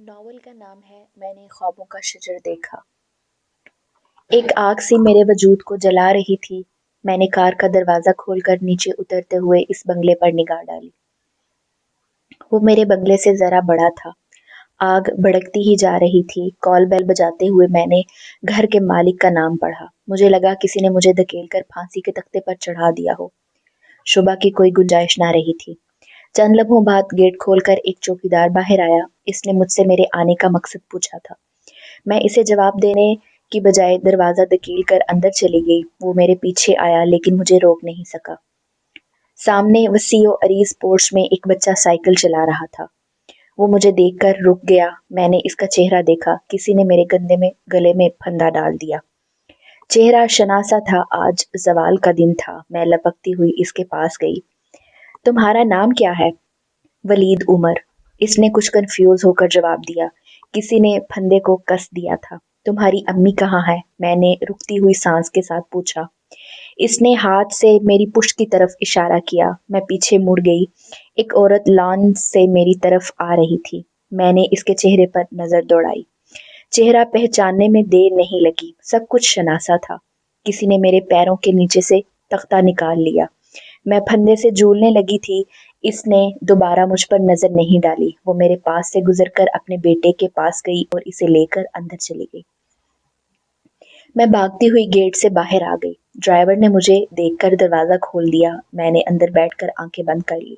Novel کا نام ہے میں نے خوابوں کا شجر دیکھا۔ ایک آگ سی میرے وجود کو جلا رہی تھی۔ میں نے کار کا دروازہ کھول کر نیچے اترتے ہوئے اس بنگلے پر نگاہ ڈالی۔ وہ میرے بنگلے سے ذرا بڑا تھا۔ آگ بھڑکتی ہی جا رہی تھی۔ کال بیل بجاتے ہوئے میں نے گھر کے مالک کا نام پڑھا۔ مجھے لگا کسی نے مجھے دھکیل کر پھانسی کے تختے پر چڑھا دیا ہو۔ شبہ کی کوئی گنجائش نہ رہی تھی۔ چند لمحوں بعد گیٹ کھول کر ایک چوکیدار باہر آیا۔ اس نے مجھ سے میرے آنے کا مقصد پوچھا تھا۔ میں اسے جواب دینے کی بجائے دروازہ دھکیل کر اندر چلی گئی۔ وہ میرے پیچھے آیا لیکن مجھے روک نہیں سکا۔ سامنے وسیع و عریض پورچ میں ایک بچہ سائیکل چلا رہا تھا۔ وہ مجھے دیکھ کر رک گیا۔ میں نے اس کا چہرہ دیکھا۔ کسی نے میرے گلے میں پھندا ڈال دیا۔ چہرہ شناسا تھا۔ آج زوال کا دن تھا۔ میں لپکتی ہوئی اس کے پاس گئی۔ تمہارا نام کیا ہے؟ ولید عمر۔ اس نے کچھ کنفیوز ہو کر جواب دیا۔ کسی نے پھندے کو کس دیا تھا۔ تمہاری امی کہاں ہے؟ میں نے رکتی ہوئی سانس کے ساتھ پوچھا۔ اس نے ہاتھ سے میری پشت کی طرف اشارہ کیا۔ میں پیچھے مڑ گئی۔ ایک عورت لان سے میری طرف آ رہی تھی۔ میں نے اس کے چہرے پر نظر دوڑائی۔ چہرہ پہچاننے میں دیر نہیں لگی۔ سب کچھ شناسا تھا۔ کسی نے میرے پیروں کے نیچے سے تختہ نکال لیا۔ میں پھندے سے جھولنے لگی تھی۔ اس نے دوبارہ مجھ پر نظر نہیں ڈالی۔ وہ میرے پاس سے گزر کر اپنے بیٹے کے پاس گئی اور اسے لے کر اندر چلی گئی۔ میں بھاگتی ہوئی گیٹ سے باہر آ گئی۔ ڈرائیور نے مجھے دیکھ کر دروازہ کھول دیا۔ میں نے اندر بیٹھ کر آنکھیں بند کر لی۔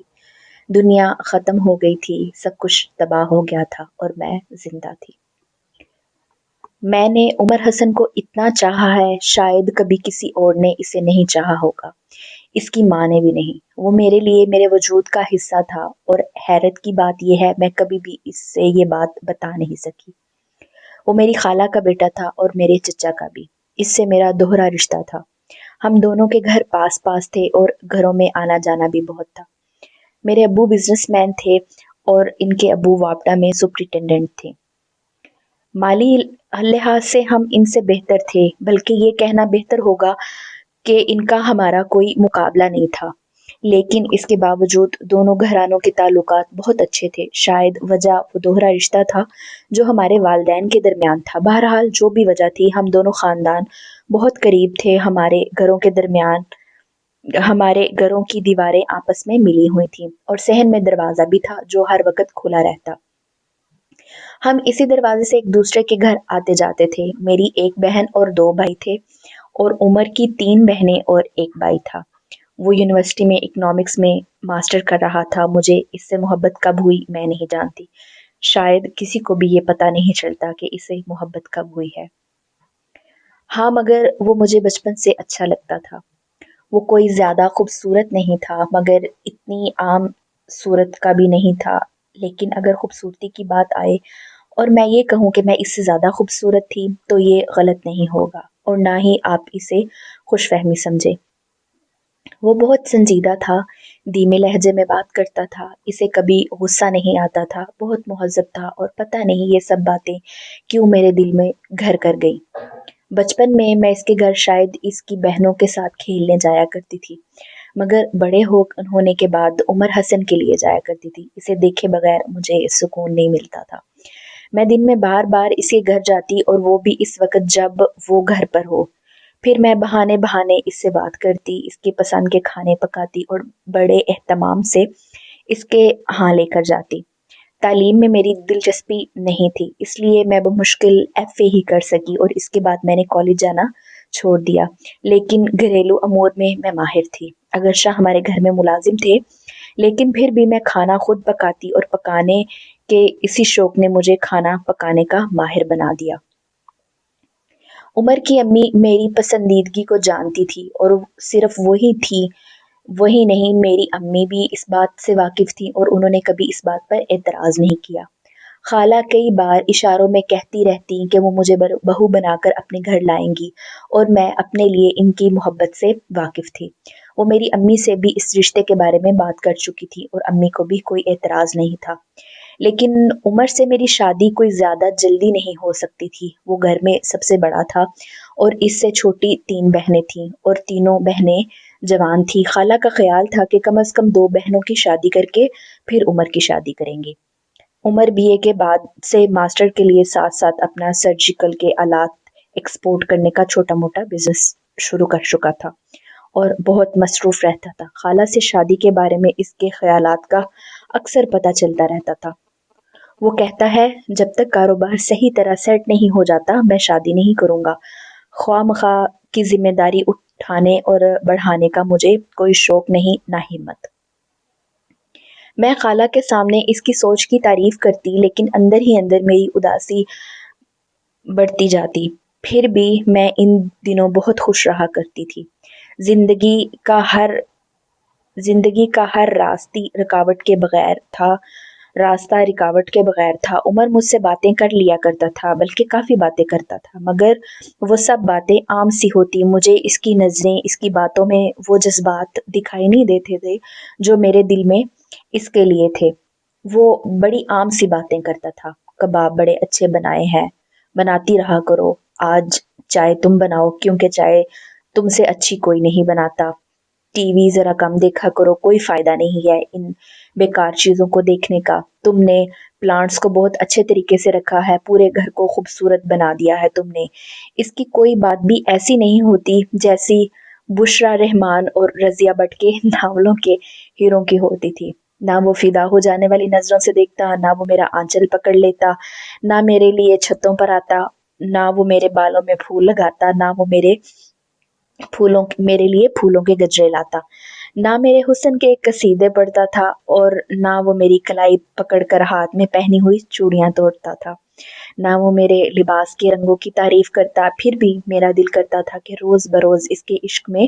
دنیا ختم ہو گئی تھی۔ سب کچھ تباہ ہو گیا تھا اور میں زندہ تھی۔ میں نے عمر حسن کو اتنا چاہا ہے، شاید کبھی کسی اور نے اسے نہیں چاہا ہوگا۔ اس کی ماں نے بھی نہیں۔ وہ میرے لیے میرے وجود کا حصہ تھا، اور حیرت کی بات یہ ہے میں کبھی بھی اس سے یہ بات بتا نہیں سکی۔ وہ میری خالہ کا بیٹا تھا اور میرے چچا کا بھی۔ اس سے میرا دوہرا رشتہ تھا۔ ہم دونوں کے گھر پاس پاس تھے اور گھروں میں آنا جانا بھی بہت تھا۔ میرے ابو بزنس مین تھے اور ان کے ابو واپڈا میں سپرنٹینڈنٹ تھے۔ مالی لحاظ سے ہم ان سے بہتر تھے، بلکہ یہ کہنا بہتر ہوگا کہ ان کا ہمارا کوئی مقابلہ نہیں تھا۔ لیکن اس کے باوجود دونوں گھرانوں کے تعلقات بہت اچھے تھے۔ شاید وجہ وہ دوہرا رشتہ تھا جو ہمارے والدین کے درمیان تھا۔ بہرحال جو بھی وجہ تھی، ہم دونوں خاندان بہت قریب تھے۔ ہمارے گھروں کی دیواریں آپس میں ملی ہوئی تھیں اور صحن میں دروازہ بھی تھا جو ہر وقت کھلا رہتا۔ ہم اسی دروازے سے ایک دوسرے کے گھر آتے جاتے تھے۔ میری ایک بہن اور 2 بھائی تھے اور عمر کی 3 بہنیں اور 1 بھائی تھا۔ وہ یونیورسٹی میں اکنامکس میں ماسٹر کر رہا تھا۔ مجھے اس سے محبت کب ہوئی میں نہیں جانتی۔ شاید کسی کو بھی یہ پتہ نہیں چلتا کہ اسے محبت کب ہوئی ہے۔ ہاں، مگر وہ مجھے بچپن سے اچھا لگتا تھا۔ وہ کوئی زیادہ خوبصورت نہیں تھا، مگر اتنی عام صورت کا بھی نہیں تھا۔ لیکن اگر خوبصورتی کی بات آئے اور میں یہ کہوں کہ میں اس سے زیادہ خوبصورت تھی تو یہ غلط نہیں ہوگا، اور نہ ہی آپ اسے خوش فہمی سمجھے۔ وہ بہت سنجیدہ تھا، دھیمے لہجے میں بات کرتا تھا، اسے کبھی غصہ نہیں آتا تھا، بہت مہذب تھا، اور پتہ نہیں یہ سب باتیں کیوں میرے دل میں گھر کر گئی۔ بچپن میں اس کے گھر شاید اس کی بہنوں کے ساتھ کھیلنے جایا کرتی تھی، مگر بڑے ہونے کے بعد عمر حسن کے لیے جایا کرتی تھی۔ اسے دیکھے بغیر مجھے سکون نہیں ملتا تھا۔ میں دن میں بار بار اس کے گھر جاتی، اور وہ بھی اس وقت جب وہ گھر پر ہو۔ پھر میں بہانے اس سے بات کرتی، اس کی پسند کے کھانے پکاتی اور بڑے اہتمام سے اس کے ہاں لے کر جاتی۔ تعلیم میں میری دلچسپی نہیں تھی، اس لیے میں بمشکل FA ہی کر سکی، اور اس کے بعد میں نے کالج جانا چھوڑ دیا۔ لیکن گھریلو امور میں ماہر تھی، اگرچہ ہمارے گھر میں ملازم تھے، لیکن پھر بھی میں کھانا خود پکاتی، اور پکانے کے اسی شوق نے مجھے کھانا پکانے کا ماہر بنا دیا۔ عمر کی امی میری پسندیدگی کو جانتی تھی، اور صرف وہی نہیں، میری امی بھی اس بات سے واقف تھی، اور انہوں نے کبھی اس بات پر اعتراض نہیں کیا۔ خالہ کئی بار اشاروں میں کہتی رہتی کہ وہ مجھے بہو بنا کر اپنے گھر لائیں گی، اور میں اپنے لیے ان کی محبت سے واقف تھی۔ وہ میری امی سے بھی اس رشتے کے بارے میں بات کر چکی تھی، اور امی کو بھی کوئی اعتراض نہیں تھا۔ لیکن عمر سے میری شادی کوئی زیادہ جلدی نہیں ہو سکتی تھی۔ وہ گھر میں سب سے بڑا تھا، اور اس سے چھوٹی 3 بہنیں تھیں، اور تینوں بہنیں جوان تھیں۔ خالہ کا خیال تھا کہ کم از کم 2 بہنوں کی شادی کر کے پھر عمر کی شادی کریں گے۔ عمر BA کے بعد سے ماسٹر کے لیے ساتھ ساتھ اپنا سرجیکل کے آلات ایکسپورٹ کرنے کا چھوٹا موٹا بزنس شروع کر چکا تھا اور بہت مصروف رہتا تھا۔ خالہ سے شادی کے بارے میں اس کے خیالات کا اکثر پتہ چلتا رہتا تھا۔ وہ کہتا ہے جب تک کاروبار صحیح طرح سیٹ نہیں ہو جاتا میں شادی نہیں کروں گا۔ خواہ مخواہ کی ذمہ داری اٹھانے اور بڑھانے کا مجھے کوئی شوق نہیں نہ ہمت۔ میں خالہ کے سامنے اس کی سوچ کی تعریف کرتی لیکن اندر ہی اندر میری اداسی بڑھتی جاتی۔ پھر بھی میں ان دنوں بہت خوش رہا کرتی تھی۔ زندگی کا ہر راستہ رکاوٹ کے بغیر تھا۔ عمر مجھ سے باتیں کر لیا کرتا تھا، بلکہ کافی باتیں کرتا تھا، مگر وہ سب باتیں عام سی ہوتی۔ مجھے اس کی نظریں، اس کی باتوں میں وہ جذبات دکھائی نہیں دیتے تھے جو میرے دل میں اس کے لیے تھے۔ وہ بڑی عام سی باتیں کرتا تھا۔ کباب بڑے اچھے بنائے ہیں، بناتی رہا کرو۔ آج چائے تم بناؤ کیونکہ چائے تم سے اچھی کوئی نہیں بناتا۔ ٹی وی ذرا کم دیکھا کرو، کوئی فائدہ نہیں ہے ان بیکار چیزوں کو دیکھنے کا۔ تم نے پلانٹس کو بہت اچھے طریقے سے رکھا ہے، پورے گھر کو خوبصورت بنا دیا ہے تم نے۔ اس کی کوئی بات بھی ایسی نہیں ہوتی جیسی بشریٰ رحمان اور رضیہ بٹ کے ناولوں کے ہیروں کی ہوتی تھی۔ نہ وہ فدا ہو جانے والی نظروں سے دیکھتا، نہ وہ میرا آنچل پکڑ لیتا، نہ میرے لیے چھتوں پر آتا، نہ وہ میرے بالوں میں پھول لگاتا، نہ وہ میرے لیے پھولوں کے گجرے لاتا، نہ میرے حسن کے قصیدے پڑھتا تھا، اور نہ وہ میری کلائی پکڑ کر ہاتھ میں پہنی ہوئی چوڑیاں توڑتا تھا، نہ وہ میرے لباس کے رنگوں کی تعریف کرتا۔ پھر بھی میرا دل کرتا تھا کہ روز بروز اس کے عشق میں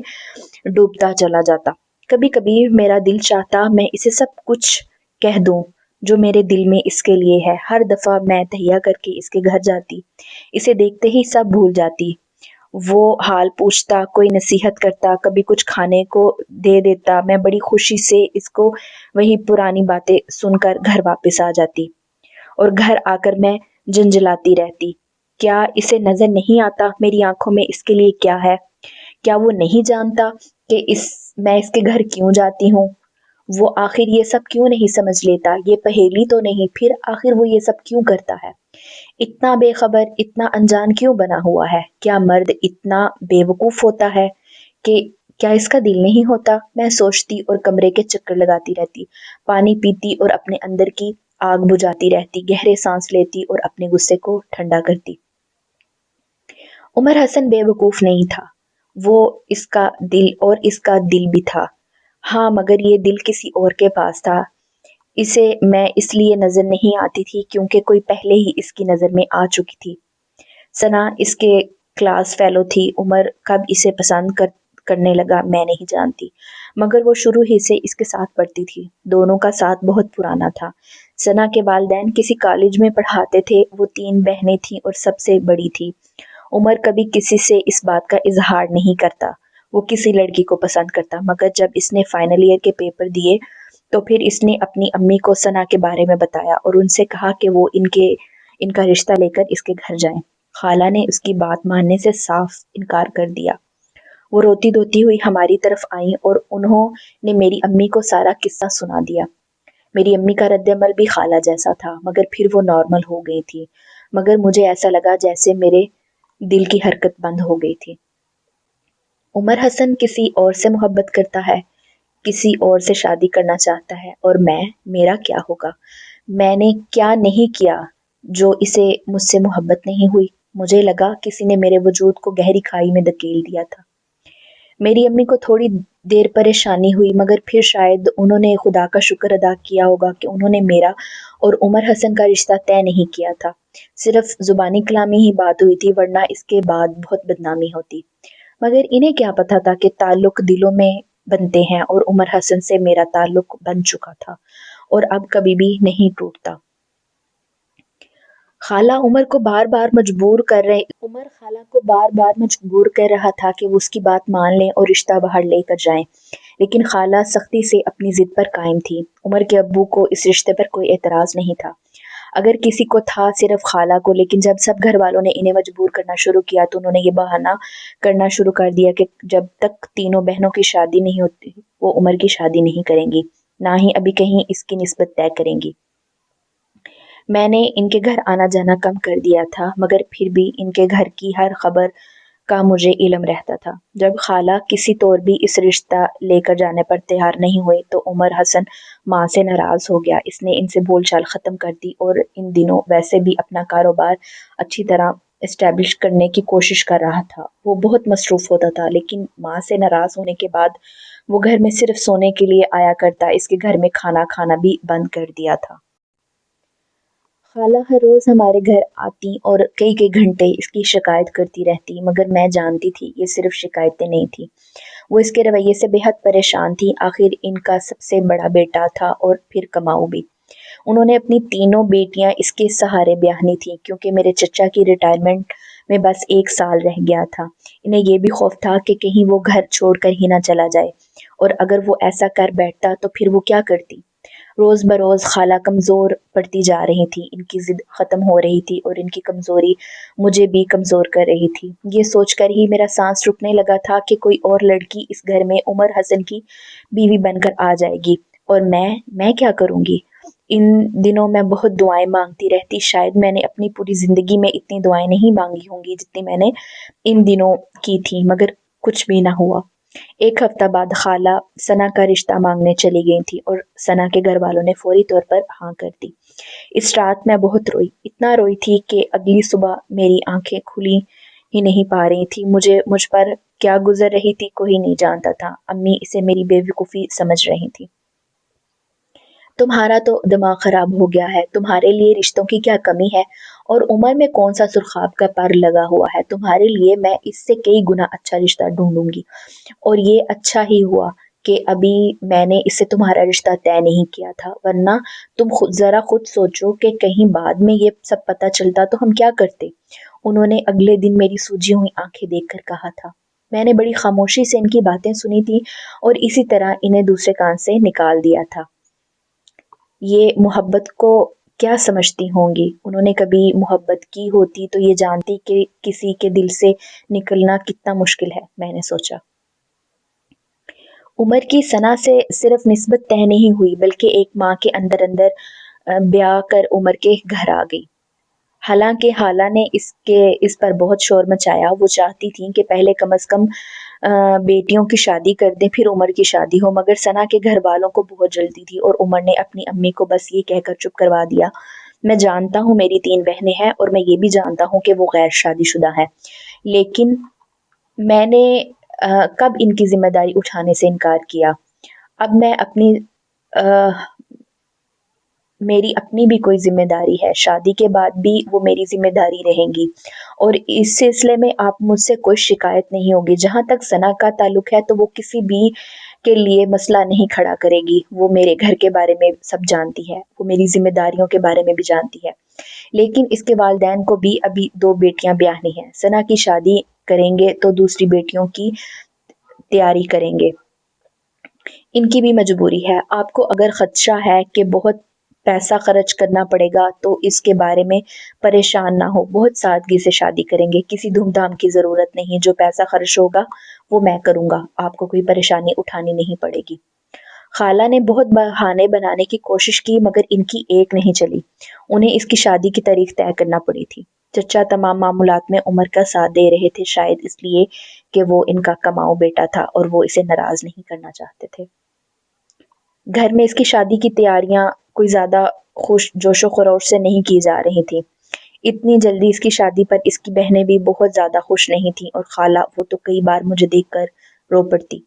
ڈوبتا چلا جاتا۔ کبھی کبھی میرا دل چاہتا میں اسے سب کچھ کہہ دوں جو میرے دل میں اس کے لیے ہے۔ ہر دفعہ میں تہیا کر کے اس کے گھر جاتی، اسے دیکھتے ہی سب بھول جاتی۔ وہ حال پوچھتا، کوئی نصیحت کرتا، کبھی کچھ کھانے کو دے دیتا۔ میں بڑی خوشی سے اس کو وہی پرانی باتیں سن کر گھر واپس آ جاتی، اور گھر آ کر میں جنجلاتی رہتی۔ کیا اسے نظر نہیں آتا میری آنکھوں میں اس کے لیے کیا ہے؟ کیا وہ نہیں جانتا کہ میں اس کے گھر کیوں جاتی ہوں؟ وہ آخر یہ سب کیوں نہیں سمجھ لیتا؟ یہ پہیلی تو نہیں، پھر آخر وہ یہ سب کیوں کرتا ہے؟ اتنا بے خبر، اتنا انجان کیوں بنا ہوا ہے؟ کیا مرد اتنا بے وقوف ہوتا ہے کہ کیا اس کا دل نہیں ہوتا؟ میں سوچتی اور کمرے کے چکر لگاتی رہتی، پانی پیتی اور اپنے اندر کی آگ بجھاتی رہتی، گہرے سانس لیتی اور اپنے غصے کو ٹھنڈا کرتی۔ عمر حسن بے وقوف نہیں تھا، وہ اس کا دل بھی تھا۔ ہاں، مگر یہ دل کسی اور کے پاس تھا۔ اسے میں اس لیے نظر نہیں آتی تھی کیونکہ کوئی پہلے ہی اس کی نظر میں آ چکی تھی۔ ثنا اس کے کلاس فیلو تھی۔ عمر کب اسے پسند کرنے لگا میں نہیں جانتی، مگر وہ شروع ہی سے اس کے ساتھ پڑھتی تھی۔ دونوں کا ساتھ بہت پرانا تھا۔ ثنا کے والدین کسی کالج میں پڑھاتے تھے، وہ 3 بہنیں تھیں اور سب سے بڑی تھی۔ عمر کبھی کسی سے اس بات کا اظہار نہیں کرتا وہ کسی لڑکی کو پسند کرتا، مگر جب اس نے فائنل ایئر کے پیپر دیے تو پھر اس نے اپنی امی کو ثنا کے بارے میں بتایا اور ان سے کہا کہ وہ ان کا رشتہ لے کر اس کے گھر جائیں۔ خالہ نے اس کی بات ماننے سے صاف انکار کر دیا۔ وہ روتی دھوتی ہوئی ہماری طرف آئیں اور انہوں نے میری امی کو سارا قصہ سنا دیا۔ میری امی کا رد عمل بھی خالہ جیسا تھا، مگر پھر وہ نارمل ہو گئی تھی، مگر مجھے ایسا لگا جیسے میرے دل کی حرکت بند ہو گئی تھی۔ عمر حسن کسی اور سے محبت کرتا ہے، کسی اور سے شادی کرنا چاہتا ہے، اور میرا کیا ہوگا؟ میں نے کیا نہیں کیا جو اسے مجھ سے محبت نہیں ہوئی؟ مجھے لگا کسی نے میرے وجود کو گہری کھائی میں دھکیل دیا تھا۔ میری امی کو تھوڑی دیر پریشانی ہوئی، مگر پھر شاید انہوں نے خدا کا شکر ادا کیا ہوگا کہ انہوں نے میرا اور عمر حسن کا رشتہ طے نہیں کیا تھا۔ صرف زبانی کلامی ہی بات ہوئی تھی، ورنہ اس کے بعد بہت بدنامی ہوتی۔ مگر انہیں کیا پتا تھا کہ تعلق دلوں میں بنتے ہیں، اور عمر حسن سے میرا تعلق بن چکا تھا اور اب کبھی بھی نہیں ٹوٹتا۔ خالہ عمر کو بار بار مجبور کر رہا تھا کہ وہ اس کی بات مان لیں اور رشتہ باہر لے کر جائیں، لیکن خالہ سختی سے اپنی ضد پر قائم تھی۔ عمر کے ابو کو اس رشتے پر کوئی اعتراض نہیں تھا، اگر کسی کو تھا صرف خالہ کو، لیکن جب سب گھر والوں نے انہیں مجبور کرنا شروع کیا تو انہوں نے یہ بہانہ کرنا شروع کر دیا کہ جب تک تینوں بہنوں کی شادی نہیں ہوتی وہ عمر کی شادی نہیں کریں گی، نہ ہی ابھی کہیں اس کی نسبت طے کریں گی۔ میں نے ان کے گھر آنا جانا کم کر دیا تھا، مگر پھر بھی ان کے گھر کی ہر خبر کا مجھے علم رہتا تھا۔ جب خالہ کسی طور بھی اس رشتہ لے کر جانے پر تیار نہیں ہوئی تو عمر حسن ماں سے ناراض ہو گیا۔ اس نے ان سے بول چال ختم کر دی اور ان دنوں ویسے بھی اپنا کاروبار اچھی طرح اسٹیبلش کرنے کی کوشش کر رہا تھا۔ وہ بہت مصروف ہوتا تھا، لیکن ماں سے ناراض ہونے کے بعد وہ گھر میں صرف سونے کے لیے آیا کرتا، اس کے گھر میں کھانا کھانا بھی بند کر دیا تھا۔ خالہ ہر روز ہمارے گھر آتی اور کئی کئی گھنٹے اس کی شکایت کرتی رہتی، مگر میں جانتی تھی یہ صرف شکایتیں نہیں تھی، وہ اس کے رویے سے بے حد پریشان تھی۔ آخر ان کا سب سے بڑا بیٹا تھا اور پھر کماؤ بھی۔ انہوں نے اپنی تینوں بیٹیاں اس کے سہارے بیاہنی تھیں، کیونکہ میرے چچا کی ریٹائرمنٹ میں بس 1 سال رہ گیا تھا۔ انہیں یہ بھی خوف تھا کہ کہیں وہ گھر چھوڑ کر ہی نہ چلا جائے، اور اگر وہ ایسا کر بیٹھتا تو پھر وہ کیا کرتی۔ روز بروز خالہ کمزور پڑتی جا رہی تھی، ان کی ضد ختم ہو رہی تھی اور ان کی کمزوری مجھے بھی کمزور کر رہی تھی۔ یہ سوچ کر ہی میرا سانس رکنے لگا تھا کہ کوئی اور لڑکی اس گھر میں عمر حسن کی بیوی بن کر آ جائے گی، اور میں کیا کروں گی۔ ان دنوں میں بہت دعائیں مانگتی رہتی، شاید میں نے اپنی پوری زندگی میں اتنی دعائیں نہیں مانگی ہوں گی جتنی میں نے ان دنوں کی تھی، مگر کچھ بھی نہ ہوا۔ 1 ہفتہ بعد خالہ ثنا کا رشتہ مانگنے چلی گئی تھی اور ثنا کے گھر والوں نے فوری طور پر ہاں کر دی۔ اس رات میں بہت روئی، اتنا روئی تھی کہ اگلی صبح میری آنکھیں کھلی ہی نہیں پا رہی تھی۔ مجھ پر کیا گزر رہی تھی کوئی نہیں جانتا تھا۔ امی اسے میری بے وقوفی سمجھ رہی تھی۔ تمہارا تو دماغ خراب ہو گیا ہے، تمہارے لیے رشتوں کی کیا کمی ہے، اور عمر میں کون سا سرخاب کا پر لگا ہوا ہے۔ تمہارے لیے میں اس سے کئی گنا اچھا رشتہ ڈھونڈوں گی، اور یہ اچھا ہی ہوا کہ ابھی میں نے اس سے تمہارا رشتہ طے نہیں کیا تھا، ورنہ تم ذرا خود سوچو کہ کہیں بعد میں یہ سب پتہ چلتا تو ہم کیا کرتے۔ انہوں نے اگلے دن میری سوجی ہوئی آنکھیں دیکھ کر کہا تھا۔ میں نے بڑی خاموشی سے ان کی باتیں سنی تھی اور اسی طرح انہیں دوسرے کان سے نکال دیا تھا۔ یہ محبت کو کیا سمجھتی ہوں گی؟ انہوں نے کبھی محبت کی ہوتی تو یہ جانتی کہ کسی کے دل سے نکلنا کتنا مشکل ہے، میں نے سوچا۔ عمر کی ثنا سے صرف نسبت طے نہیں ہوئی، بلکہ ایک ماں کے اندر بیاہ کر عمر کے گھر آ گئی۔ حالانکہ خالہ نے اس پر بہت شور مچایا، وہ چاہتی تھیں کہ پہلے کم از کم بیٹیوں کی شادی کر دیں پھر عمر کی شادی ہو، مگر ثنا کے گھر والوں کو بہت جلدی تھی اور عمر نے اپنی امی کو بس یہ کہہ کر چپ کروا دیا، میں جانتا ہوں میری 3 بہنیں ہیں اور میں یہ بھی جانتا ہوں کہ وہ غیر شادی شدہ ہیں، لیکن میں نے کب ان کی ذمہ داری اٹھانے سے انکار کیا۔ اب میری اپنی بھی کوئی ذمہ داری ہے، شادی کے بعد بھی وہ میری ذمہ داری رہیں گی، اور اس سلسلے میں آپ مجھ سے کوئی شکایت نہیں ہوگی۔ جہاں تک ثنا کا تعلق ہے تو وہ کسی بھی کے لیے مسئلہ نہیں کھڑا کرے گی، وہ میرے گھر کے بارے میں سب جانتی ہے، وہ میری ذمہ داریوں کے بارے میں بھی جانتی ہے، لیکن اس کے والدین کو بھی ابھی 2 بیٹیاں بیاہنی ہیں۔ ثنا کی شادی کریں گے تو دوسری بیٹیوں کی تیاری کریں گے، ان کی بھی مجبوری ہے۔ آپ کو اگر خدشہ ہے کہ بہت پیسہ خرچ کرنا پڑے گا تو اس کے بارے میں پریشان نہ ہو، بہت سادگی سے شادی کریں گے، کسی دھوم دھام کی ضرورت نہیں، جو پیسہ خرچ ہوگا وہ میں کروں گا، آپ کو کوئی پریشانی اٹھانی نہیں پڑے گی۔ خالہ نے بہت بہانے بنانے کی کوشش کی، مگر ان کی ایک نہیں چلی، انہیں اس کی شادی کی تاریخ طے کرنا پڑی تھی۔ چچا تمام معاملات میں عمر کا ساتھ دے رہے تھے، شاید اس لیے کہ وہ ان کا کماؤ بیٹا تھا اور وہ اسے ناراض نہیں کرنا چاہتے تھے۔ گھر میں اس کی شادی کی تیاریاں کوئی زیادہ جوش و خروش سے نہیں کی جا رہی تھی۔ اتنی جلدی اس کی شادی پر اس کی بہنیں بھی بہت زیادہ خوش نہیں تھیں، اور خالہ وہ تو کئی بار مجھے دیکھ کر رو پڑتی۔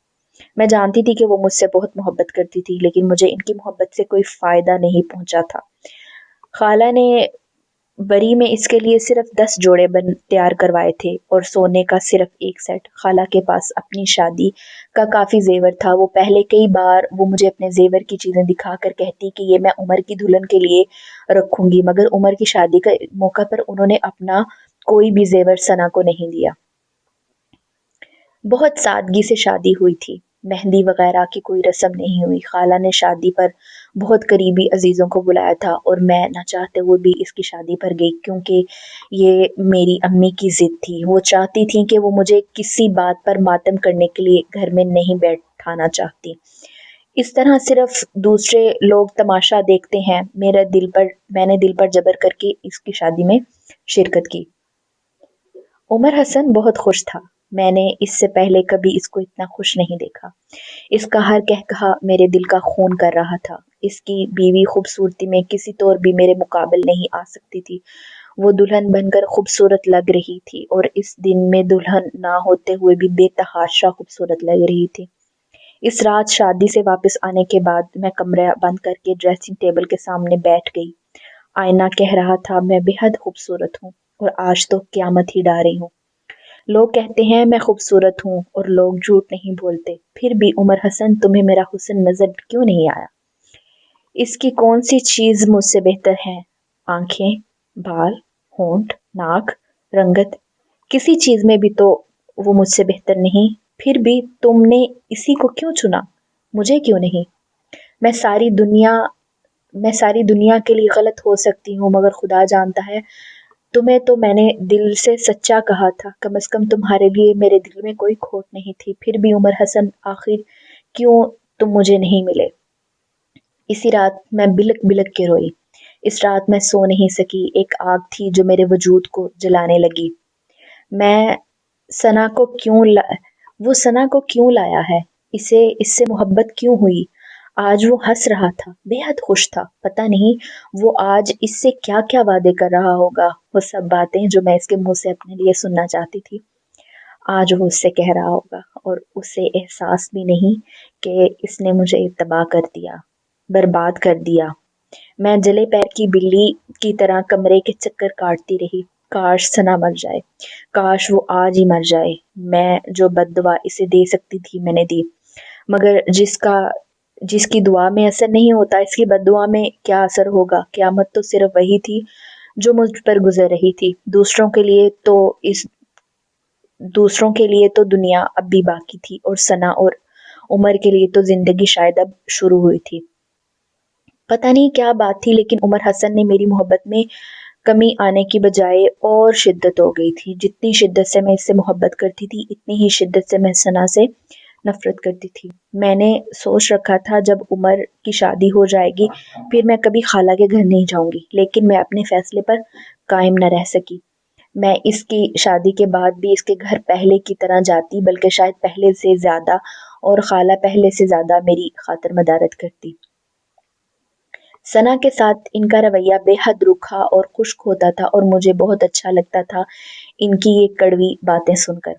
میں جانتی تھی کہ وہ مجھ سے بہت محبت کرتی تھی، لیکن مجھے ان کی محبت سے کوئی فائدہ نہیں پہنچا تھا۔ خالہ نے بری میں اس کے لیے صرف 10 جوڑے تیار کروائے تھے اور سونے کا صرف 1 سیٹ۔ خالہ کے پاس اپنی شادی کا کافی زیور تھا، وہ پہلے کئی بار وہ مجھے اپنے زیور کی چیزیں دکھا کر کہتی کہ یہ میں عمر کی دلہن کے لیے رکھوں گی، مگر عمر کی شادی کے موقع پر انہوں نے اپنا کوئی بھی زیور ثنا کو نہیں دیا۔ بہت سادگی سے شادی ہوئی تھی، مہندی وغیرہ کی کوئی رسم نہیں ہوئی۔ خالہ نے شادی پر بہت قریبی عزیزوں کو بلایا تھا اور میں نہ چاہتے ہوئے بھی اس کی شادی پر گئی، کیونکہ یہ میری امی کی ضد تھی۔ وہ چاہتی تھیں کہ وہ مجھے کسی بات پر ماتم کرنے کے لیے گھر میں نہیں بیٹھانا چاہتی۔ اس طرح صرف دوسرے لوگ تماشا دیکھتے ہیں، میں نے دل پر جبر کر کے اس کی شادی میں شرکت کی۔ عمر حسن بہت خوش تھا۔ میں نے اس سے پہلے کبھی اس کو اتنا خوش نہیں دیکھا۔ اس کا ہر کہا میرے دل کا خون کر رہا تھا۔ اس کی بیوی خوبصورتی میں کسی طور بھی میرے مقابل نہیں آ سکتی تھی۔ وہ دلہن بن کر خوبصورت لگ رہی تھی اور اس دن میں دلہن نہ ہوتے ہوئے بھی بے تحاشا خوبصورت لگ رہی تھی۔ اس رات شادی سے واپس آنے کے بعد میں کمرہ بند کر کے ڈریسنگ ٹیبل کے سامنے بیٹھ گئی۔ آئینہ کہہ رہا تھا میں بے حد خوبصورت ہوں اور آج تو قیامت ہی ڈا رہی ہوں۔ لوگ کہتے ہیں میں خوبصورت ہوں اور لوگ جھوٹ نہیں بولتے، پھر بھی عمر حسن تمہیں میرا حسن نظر کیوں نہیں آیا؟ اس کی کون سی چیز مجھ سے بہتر ہے؟ آنکھیں، بال، ہونٹ، ناک، رنگت، کسی چیز میں بھی تو وہ مجھ سے بہتر نہیں۔ پھر بھی تم نے اسی کو کیوں چنا، مجھے کیوں نہیں؟ میں ساری دنیا کے لیے غلط ہو سکتی ہوں مگر خدا جانتا ہے تمہیں تو میں نے دل سے سچا کہا تھا۔ کم از کم تمہارے لیے میرے دل میں کوئی کھوٹ نہیں تھی۔ پھر بھی عمر حسن آخر کیوں تم مجھے نہیں ملے؟ اسی رات میں بلک بلک کے روئی۔ اس رات میں سو نہیں سکی۔ ایک آگ تھی جو میرے وجود کو جلانے لگی۔ وہ ثنا کو کیوں لایا ہے؟ اس سے محبت کیوں ہوئی؟ آج وہ ہنس رہا تھا، بے حد خوش تھا۔ پتہ نہیں وہ آج اس سے کیا کیا وعدے کر رہا ہوگا۔ وہ سب باتیں جو میں اس کے منہ سے اپنے لیے سننا چاہتی تھی، آج وہ اس سے کہہ رہا ہوگا، اور اسے احساس بھی نہیں کہ اس نے مجھے تباہ کر دیا، برباد کر دیا۔ میں جلے پیر کی بلی کی طرح کمرے کے چکر کاٹتی رہی۔ کاش ثنا مر جائے، کاش وہ آج ہی مر جائے۔ میں جو بد دعا اسے دے سکتی تھی میں نے دی، مگر جس کی دعا میں اثر نہیں ہوتا اس کی بد دعا میں کیا اثر ہوگا؟ قیامت تو صرف وہی تھی جو مجھ پر گزر رہی تھی۔ دوسروں کے لیے تو دنیا اب بھی باقی تھی، اور ثنا اور عمر کے لیے تو زندگی شاید اب شروع ہوئی تھی۔ پتہ نہیں کیا بات تھی، لیکن عمر حسن نے میری محبت میں کمی آنے کی بجائے اور شدت ہو گئی تھی۔ جتنی شدت سے میں اس سے محبت کرتی تھی اتنی ہی شدت سے میں ثنا سے نفرت کرتی تھی۔ میں نے سوچ رکھا تھا جب عمر کی شادی ہو جائے گی پھر میں کبھی خالہ کے گھر نہیں جاؤں گی، لیکن میں اپنے فیصلے پر قائم نہ رہ سکی۔ میں اس کی شادی کے بعد بھی اس کے گھر پہلے کی طرح جاتی، بلکہ شاید پہلے سے زیادہ، اور خالہ پہلے سے زیادہ میری خاطر مدارت کرتی۔ ثنا کے ساتھ ان کا رویہ بے حد روکھا اور خشک ہوتا تھا، اور مجھے بہت اچھا لگتا تھا ان کی یہ کڑوی باتیں سن کر۔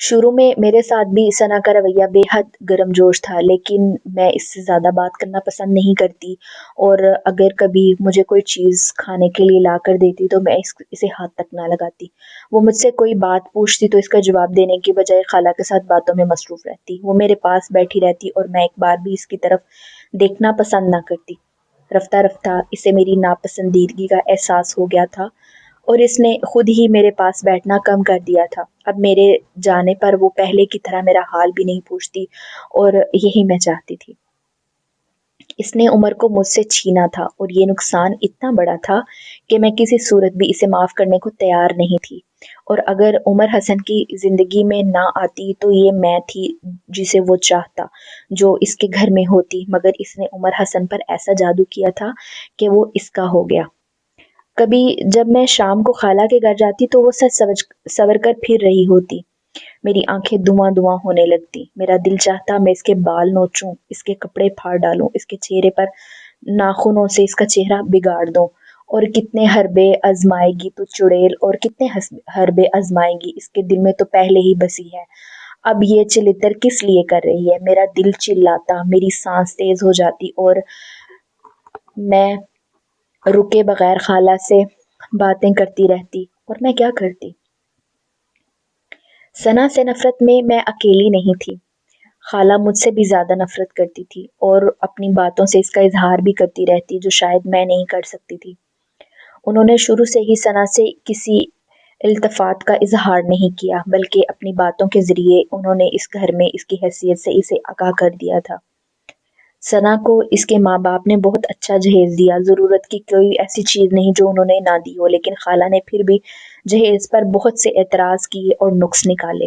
شروع میں میرے ساتھ بھی ثنا کا رویہ بے حد گرم جوش تھا، لیکن میں اس سے زیادہ بات کرنا پسند نہیں کرتی، اور اگر کبھی مجھے کوئی چیز کھانے کے لیے لا کر دیتی تو میں اسے ہاتھ تک نہ لگاتی۔ وہ مجھ سے کوئی بات پوچھتی تو اس کا جواب دینے کی بجائے خالہ کے ساتھ باتوں میں مصروف رہتی۔ وہ میرے پاس بیٹھی رہتی اور میں ایک بار بھی اس کی طرف دیکھنا پسند نہ کرتی۔ رفتہ رفتہ اسے میری ناپسندیدگی کا احساس ہو گیا تھا اور اس نے خود ہی میرے پاس بیٹھنا کم کر دیا تھا۔ اب میرے جانے پر وہ پہلے کی طرح میرا حال بھی نہیں پوچھتی، اور یہی میں چاہتی تھی۔ اس نے عمر کو مجھ سے چھینا تھا، اور یہ نقصان اتنا بڑا تھا کہ میں کسی صورت بھی اسے معاف کرنے کو تیار نہیں تھی، اور اگر عمر حسن کی زندگی میں نہ آتی تو یہ میں تھی جسے وہ چاہتا، جو اس کے گھر میں ہوتی، مگر اس نے عمر حسن پر ایسا جادو کیا تھا کہ وہ اس کا ہو گیا۔ کبھی جب میں شام کو خالہ کے گھر جاتی تو وہ سچ سور کر پھر رہی ہوتی۔ میری آنکھیں دھواں دھواں ہونے لگتی۔ میرا دل چاہتا میں اس کے بال نوچوں، اس کے کپڑے پھاڑ ڈالوں، اس کے چہرے پر ناخنوں سے اس کا چہرہ بگاڑ دوں، اور کتنے حربے آزمائے گی تو چڑیل، اور کتنے حربے آزمائے گی، اس کے دل میں تو پہلے ہی بسی ہے۔ اب یہ چلتر کس لیے کر رہی ہے؟ میرا دل چلاتا، میری سانس تیز ہو جاتی، اور میں رکے بغیر خالہ سے باتیں کرتی رہتی، اور میں کیا کرتی؟ ثنا سے نفرت میں اکیلی نہیں تھی۔ خالہ مجھ سے بھی زیادہ نفرت کرتی تھی، اور اپنی باتوں سے اس کا اظہار بھی کرتی رہتی جو شاید میں نہیں کر سکتی تھی۔ انہوں نے شروع سے ہی ثنا سے کسی التفات کا اظہار نہیں کیا، بلکہ اپنی باتوں کے ذریعے انہوں نے اس گھر میں اس کی حیثیت سے اسے آگاہ کر دیا تھا۔ ثنا کو اس کے ماں باپ نے بہت اچھا جہیز دیا، ضرورت کی کوئی ایسی چیز نہیں جو انہوں نے نہ دی ہو، لیکن خالہ نے پھر بھی جہیز پر بہت سے اعتراض کیے اور نقص نکالے۔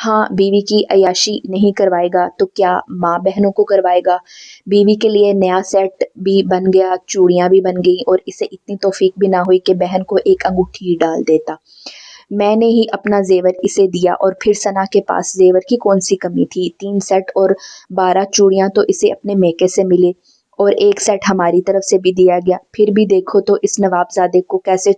ہاں، بیوی کی عیاشی نہیں کروائے گا تو کیا ماں بہنوں کو کروائے گا؟ بیوی کے لیے نیا سیٹ بھی بن گیا، چوڑیاں بھی بن گئی، اور اسے اتنی توفیق بھی نہ ہوئی کہ بہن کو ایک انگوٹھی ہی ڈال دیتا۔ میں نے ہی اپنا زیور اسے دیا، اور پھر ثنا کے پاس زیور کی کون سی کمی تھی؟ 3 سیٹ اور 12 چوڑیاں تو اسے اپنے میکے سے ملے، اور ایک سیٹ ہماری طرف سے بھی دیا گیا۔ پھر بھی دیکھو تو اس نوابزادے کو کیسے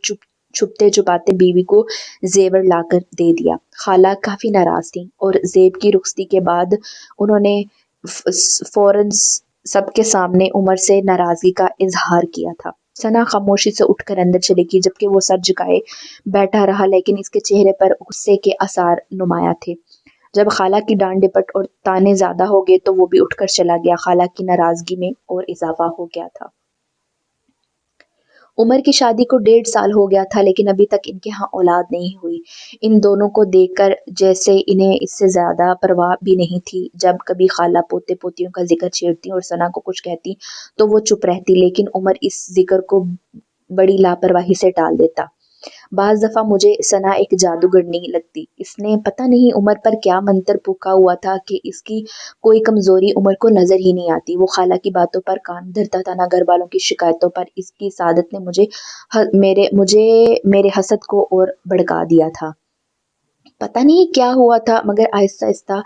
چھپتے چھپاتے بیوی کو زیور لا کر دے دیا۔ خالہ کافی ناراض تھیں، اور زیب کی رخصتی کے بعد انہوں نے فوراً سب کے سامنے عمر سے ناراضگی کا اظہار کیا تھا۔ ثنا خاموشی سے اٹھ کر اندر چلی گئی، جبکہ وہ سر جھکائے بیٹھا رہا، لیکن اس کے چہرے پر غصے کے آثار نمایاں تھے۔ جب خالہ کی ڈانٹ ڈپٹ اور طعنے زیادہ ہو گئے تو وہ بھی اٹھ کر چلا گیا۔ خالہ کی ناراضگی میں اور اضافہ ہو گیا تھا۔ عمر کی شادی کو 1.5 سال ہو گیا تھا، لیکن ابھی تک ان کے ہاں اولاد نہیں ہوئی۔ ان دونوں کو دیکھ کر جیسے انہیں اس سے زیادہ پرواہ بھی نہیں تھی۔ جب کبھی خالہ پوتے پوتیوں کا ذکر چھیڑتی اور ثنا کو کچھ کہتی تو وہ چپ رہتی، لیکن عمر اس ذکر کو بڑی لاپرواہی سے ٹال دیتا۔ بعض دفعہ مجھے ثنا ایک جادوگرنی لگتی۔ اس نے پتہ نہیں عمر پر کیا منتر پھونکا ہوا تھا کہ اس کی کوئی کمزوری عمر کو نظر ہی نہیں آتی۔ وہ خالہ کی باتوں پر کان دھرتا تھا، نہ گھر والوں کی شکایتوں پر۔ اس کی سعادت نے مجھے میرے حسد کو اور بھڑکا دیا تھا۔ پتہ نہیں کیا ہوا تھا، مگر آہستہ آہستہ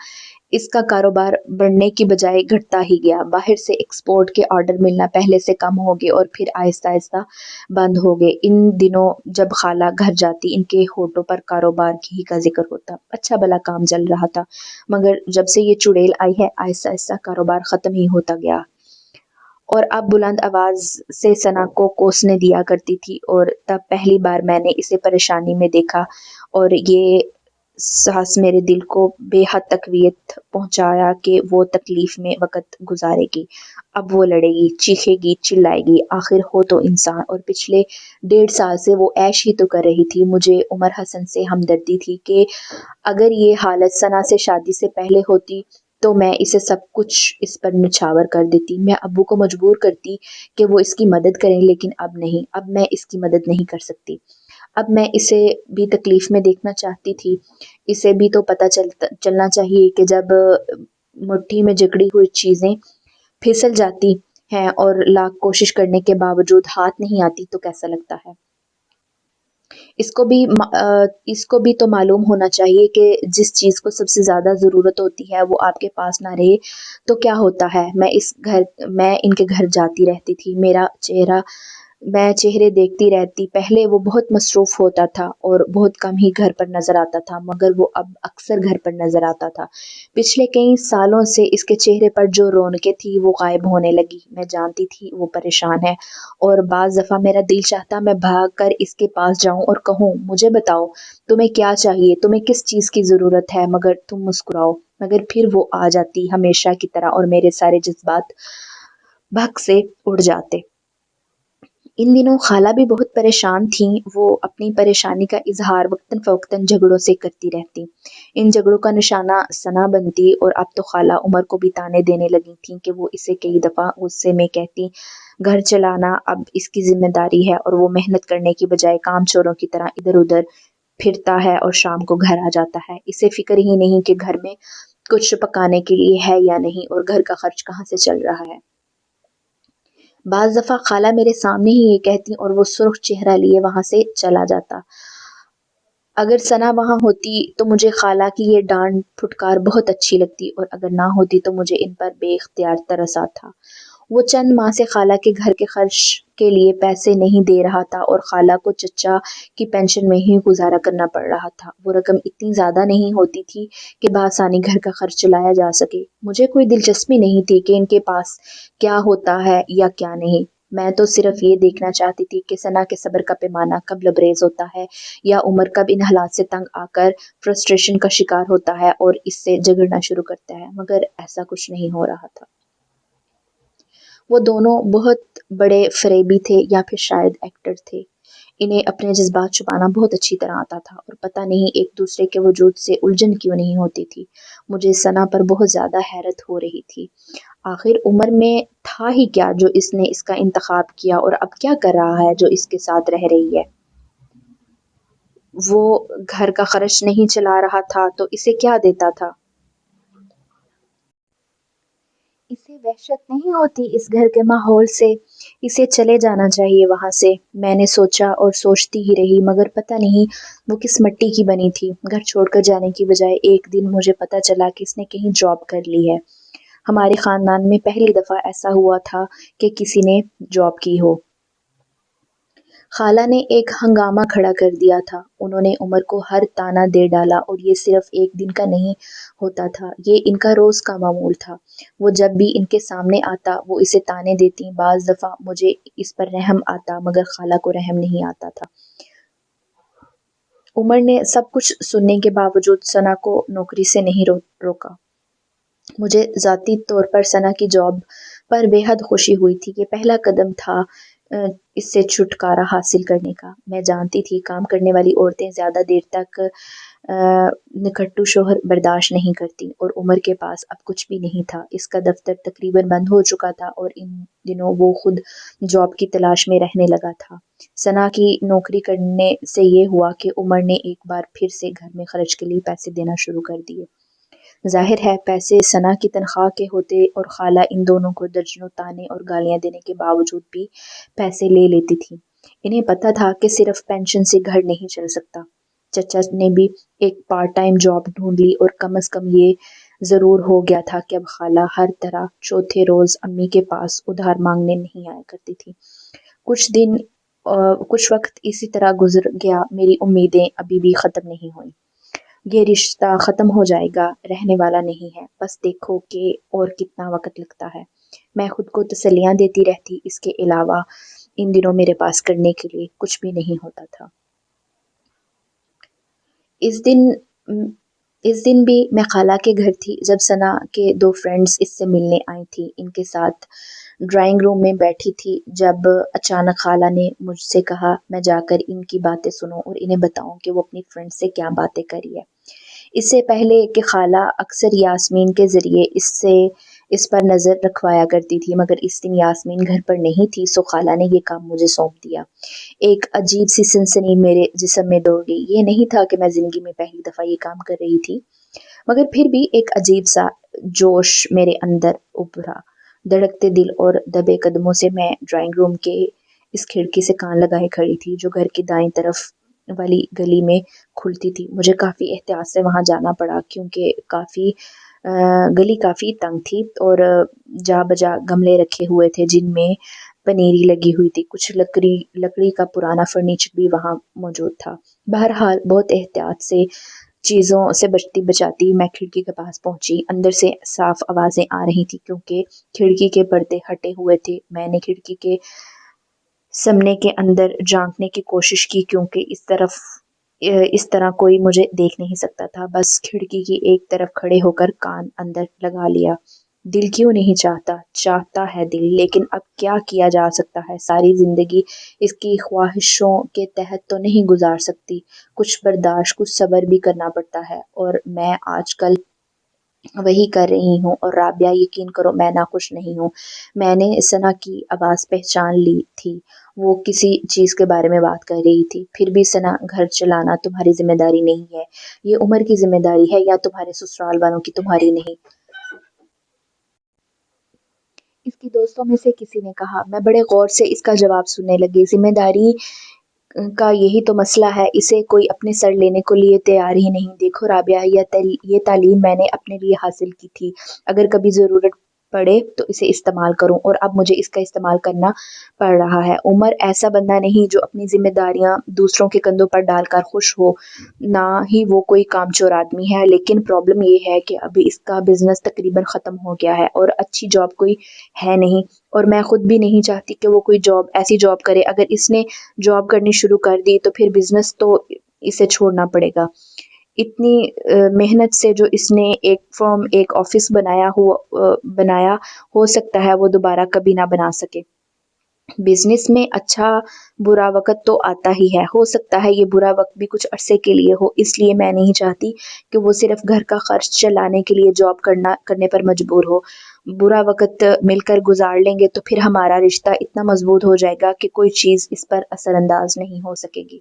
اس کا کاروبار بڑھنے کی بجائے گھٹتا ہی گیا۔ باہر سے ایکسپورٹ کے آرڈر ملنا پہلے سے کم ہو گئے، اور پھر آہستہ آہستہ بند ہو گئے۔ ان دنوں جب خالہ گھر جاتی، ان کے ہونٹوں پر کاروبار ہی کا ذکر ہوتا۔ اچھا بھلا کام چل رہا تھا، مگر جب سے یہ چڑیل آئی ہے، آہستہ آہستہ کاروبار ختم ہی ہوتا گیا۔ اور اب بلند آواز سے ثنا کو کوسنے دیا کرتی تھی، اور تب پہلی بار میں نے اسے پریشانی میں دیکھا، اور یہ احساس میرے دل کو بے حد تقویت پہنچایا کہ وہ تکلیف میں وقت گزارے گی۔ اب وہ لڑے گی، چیخے گی، چلائے گی، آخر ہو تو انسان۔ اور پچھلے 1.5 سال سے وہ عیش ہی تو کر رہی تھی۔ مجھے عمر حسن سے ہمدردی تھی کہ اگر یہ حالت ثنا سے شادی سے پہلے ہوتی تو میں اسے سب کچھ اس پر نچھاور کر دیتی۔ میں ابو کو مجبور کرتی کہ وہ اس کی مدد کریں، لیکن اب نہیں، اب میں اس کی مدد نہیں کر سکتی۔ اب میں اسے بھی تکلیف میں دیکھنا چاہتی تھی۔ اسے بھی تو پتہ چلنا چاہیے کہ جب مٹھی میں جکڑی ہوئی چیزیں پھسل جاتی ہیں اور لاکھ کوشش کرنے کے باوجود ہاتھ نہیں آتی تو کیسا لگتا ہے۔ اس کو بھی تو معلوم ہونا چاہیے کہ جس چیز کو سب سے زیادہ ضرورت ہوتی ہے وہ آپ کے پاس نہ رہے تو کیا ہوتا ہے۔ میں ان کے گھر جاتی رہتی تھی، میں چہرے دیکھتی رہتی۔ پہلے وہ بہت مصروف ہوتا تھا اور بہت کم ہی گھر پر نظر آتا تھا، مگر وہ اب اکثر گھر پر نظر آتا تھا۔ پچھلے کئی سالوں سے اس کے چہرے پر جو رونقیں تھی وہ غائب ہونے لگی۔ میں جانتی تھی وہ پریشان ہے، اور بعض دفعہ میرا دل چاہتا میں بھاگ کر اس کے پاس جاؤں اور کہوں، مجھے بتاؤ تمہیں کیا چاہیے، تمہیں کس چیز کی ضرورت ہے، مگر تم مسکراؤ۔ مگر پھر وہ آ جاتی ہمیشہ کی طرح، اور میرے سارے جذبات بھگ سے اڑ جاتے۔ ان دنوں خالہ بھی بہت پریشان تھیں۔ وہ اپنی پریشانی کا اظہار وقتاً فوقتاً جھگڑوں سے کرتی رہتی۔ ان جھگڑوں کا نشانہ ثنا بنتی، اور اب تو خالہ عمر کو بھی طعنے دینے لگی تھیں کہ وہ اسے کئی دفعہ غصے میں کہتی، گھر چلانا اب اس کی ذمہ داری ہے، اور وہ محنت کرنے کی بجائے کام چوروں کی طرح ادھر ادھر پھرتا ہے اور شام کو گھر آ جاتا ہے۔ اسے فکر ہی نہیں کہ گھر میں کچھ پکانے کے لیے ہے یا نہیں، اور گھر کا خرچ کہاں سے چل رہا ہے۔ بعض دفعہ خالہ میرے سامنے ہی یہ کہتی، اور وہ سرخ چہرہ لیے وہاں سے چلا جاتا۔ اگر ثنا وہاں ہوتی تو مجھے خالہ کی یہ ڈانٹ پھٹکار بہت اچھی لگتی، اور اگر نہ ہوتی تو مجھے ان پر بے اختیار ترس آتا۔ وہ چند ماہ سے خالہ کے گھر کے خرچ کے لیے پیسے نہیں دے رہا تھا، اور خالہ کو چچا کی پینشن میں ہی گزارا کرنا پڑ رہا تھا۔ وہ رقم اتنی زیادہ نہیں ہوتی تھی کہ بآسانی گھر کا خرچ چلایا جا سکے۔ مجھے کوئی دلچسپی نہیں تھی کہ ان کے پاس کیا ہوتا ہے یا کیا نہیں۔ میں تو صرف یہ دیکھنا چاہتی تھی کہ ثنا کے صبر کا پیمانہ کب لبریز ہوتا ہے، یا عمر کب ان حالات سے تنگ آ کر فرسٹریشن کا شکار ہوتا ہے اور اس سے جھگڑنا شروع کرتا ہے، مگر ایسا کچھ نہیں ہو رہا تھا۔ وہ دونوں بہت بڑے فریبی تھے، یا پھر شاید ایکٹر تھے۔ انہیں اپنے جذبات چھپانا بہت اچھی طرح آتا تھا، اور پتہ نہیں ایک دوسرے کے وجود سے الجھن کیوں نہیں ہوتی تھی۔ مجھے ثنا پر بہت زیادہ حیرت ہو رہی تھی۔ آخر عمر میں تھا ہی کیا جو اس نے اس کا انتخاب کیا، اور اب کیا کر رہا ہے جو اس کے ساتھ رہ رہی ہے۔ وہ گھر کا خرچ نہیں چلا رہا تھا تو اسے کیا دیتا تھا؟ اسے وحشت نہیں ہوتی اس گھر کے ماحول سے؟ اسے چلے جانا چاہیے وہاں سے۔ میں نے سوچا اور سوچتی ہی رہی، مگر پتہ نہیں وہ کس مٹی کی بنی تھی۔ گھر چھوڑ کر جانے کی بجائے ایک دن مجھے پتہ چلا کہ اس نے کہیں جاب کر لی ہے۔ ہمارے خاندان میں پہلی دفعہ ایسا ہوا تھا کہ کسی نے جاب کی ہو۔ خالہ نے ایک ہنگامہ کھڑا کر دیا تھا۔ انہوں نے عمر کو ہر طعنہ دے ڈالا، اور یہ صرف ایک دن کا نہیں ہوتا تھا، یہ ان کا روز کا معمول تھا۔ وہ جب بھی ان کے سامنے آتا وہ اسے طعنے دیتی۔ بعض دفعہ مجھے اس پر رحم آتا، مگر خالہ کو رحم نہیں آتا تھا۔ عمر نے سب کچھ سننے کے باوجود ثنا کو نوکری سے نہیں روکا۔ مجھے ذاتی طور پر ثنا کی جاب پر بے حد خوشی ہوئی تھی۔ یہ پہلا قدم تھا اس سے چھٹکارا حاصل کرنے کا۔ میں جانتی تھی کام کرنے والی عورتیں زیادہ دیر تک نکھٹو شوہر برداشت نہیں کرتی، اور عمر کے پاس اب کچھ بھی نہیں تھا۔ اس کا دفتر تقریباً بند ہو چکا تھا، اور ان دنوں وہ خود جاب کی تلاش میں رہنے لگا تھا۔ ثنا کی نوکری کرنے سے یہ ہوا کہ عمر نے ایک بار پھر سے گھر میں خرچ کے لیے پیسے دینا شروع کر دیے۔ ظاہر ہے پیسے ثنا کی تنخواہ کے ہوتے، اور خالہ ان دونوں کو درجنوں طعنے اور گالیاں دینے کے باوجود بھی پیسے لے لیتی تھی۔ انہیں پتہ تھا کہ صرف پینشن سے گھر نہیں چل سکتا۔ چچا نے بھی ایک پارٹ ٹائم جاب ڈھونڈ لی، اور کم از کم یہ ضرور ہو گیا تھا کہ اب خالہ ہر طرح چوتھے روز امی کے پاس ادھار مانگنے نہیں آیا کرتی تھی۔ کچھ وقت اسی طرح گزر گیا۔ میری امیدیں ابھی بھی ختم نہیں ہوئیں۔ یہ رشتہ ختم ہو جائے گا، رہنے والا نہیں ہے، بس دیکھو کہ اور کتنا وقت لگتا ہے۔ میں خود کو تسلیاں دیتی رہتی، اس کے علاوہ ان دنوں میرے پاس کرنے کے لیے کچھ بھی نہیں ہوتا تھا۔ اس دن بھی میں خالہ کے گھر تھی جب ثنا کے دو فرینڈز اس سے ملنے آئی تھیں۔ ان کے ساتھ ڈرائنگ روم میں بیٹھی تھی جب اچانک خالہ نے مجھ سے کہا میں جا کر ان کی باتیں سنوں اور انہیں بتاؤں کہ وہ اپنی فرینڈ سے کیا باتیں کری ہے۔ اس سے پہلے کہ خالہ اکثر یاسمین کے ذریعے اس پر نظر رکھوایا کرتی تھی، مگر اس دن یاسمین گھر پر نہیں تھی، سو خالہ نے یہ کام مجھے سونپ دیا۔ ایک عجیب سی سنسنی میرے جسم میں دوڑ گئی۔ یہ نہیں تھا کہ میں زندگی میں پہلی دفعہ یہ کام کر رہی تھی، مگر پھر بھی ایک عجیب سا جوش میرے اندر ابھرا۔ دھڑکتے دل اور دبے قدموں سے میں ڈرائنگ روم کے اس کھڑکی سے کان لگائے کھڑی تھی جو گھر کی دائیں طرف والی گلی میں کھلتی تھی۔ مجھے کافی احتیاط سے وہاں جانا پڑا کیونکہ گلی کافی تنگ تھی، اور جا بجا گملے رکھے ہوئے تھے جن میں پنیری لگی ہوئی تھی۔ کچھ لکڑی کا پرانا فرنیچر بھی وہاں موجود تھا۔ بہرحال بہت احتیاط سے چیزوں سے بچتی بچاتی میں کھڑکی کے پاس پہنچی۔ اندر سے صاف آوازیں آ رہی تھی کیونکہ کھڑکی کے پردے ہٹے ہوئے تھے۔ میں نے کھڑکی کے سمنے کے اندر جھانکنے کی کوشش کی کیونکہ اس طرح کوئی مجھے دیکھ نہیں سکتا تھا۔ بس کھڑکی کی ایک طرف کھڑے ہو کر کان اندر لگا لیا۔ دل کیوں نہیں چاہتا ہے دل، لیکن اب کیا کیا جا سکتا ہے۔ ساری زندگی اس کی خواہشوں کے تحت تو نہیں گزار سکتی۔ کچھ برداشت، کچھ صبر بھی کرنا پڑتا ہے، اور میں آج کل وہی کر رہی ہوں۔ اور رابعہ یقین کرو میں ناخوش نہیں ہوں۔ میں نے ثنا کی آواز پہچان لی تھی، وہ کسی چیز کے بارے میں بات کر رہی تھی۔ پھر بھی ثنا، گھر چلانا تمہاری ذمہ داری نہیں ہے، یہ عمر کی ذمہ داری ہے، یا تمہارے سسرال والوں کی، تمہاری نہیں۔ اس کی دوستوں میں سے کسی نے کہا۔ میں بڑے غور سے اس کا جواب سننے لگی۔ ذمہ داری کا یہی تو مسئلہ ہے، اسے کوئی اپنے سر لینے کو لیے تیار ہی نہیں۔ دیکھو رابعہ، یہ تعلیم میں نے اپنے لیے حاصل کی تھی، اگر کبھی ضرورت پڑے تو اسے استعمال کروں، اور اب مجھے اس کا استعمال کرنا پڑ رہا ہے۔ عمر ایسا بندہ نہیں جو اپنی ذمہ داریاں دوسروں کے کندھوں پر ڈال کر خوش ہو، نہ ہی وہ کوئی کام چور آدمی ہے، لیکن پرابلم یہ ہے کہ ابھی اس کا بزنس تقریباً ختم ہو گیا ہے، اور اچھی جاب کوئی ہے نہیں، اور میں خود بھی نہیں چاہتی کہ وہ کوئی ایسی جاب کرے۔ اگر اس نے جاب کرنی شروع کر دی تو پھر بزنس تو اسے چھوڑنا پڑے گا۔ اتنی محنت سے جو اس نے ایک فرم، ایک آفس بنایا، ہو سکتا ہے وہ دوبارہ کبھی نہ بنا سکے۔ بزنس میں اچھا برا وقت تو آتا ہی ہے، ہو سکتا ہے یہ برا وقت بھی کچھ عرصے کے لیے ہو، اس لیے میں نہیں چاہتی کہ وہ صرف گھر کا خرچ چلانے کے لیے جاب کرنے پر مجبور ہو۔ برا وقت مل کر گزار لیں گے تو پھر ہمارا رشتہ اتنا مضبوط ہو جائے گا کہ کوئی چیز اس پر اثر انداز نہیں ہو سکے گی۔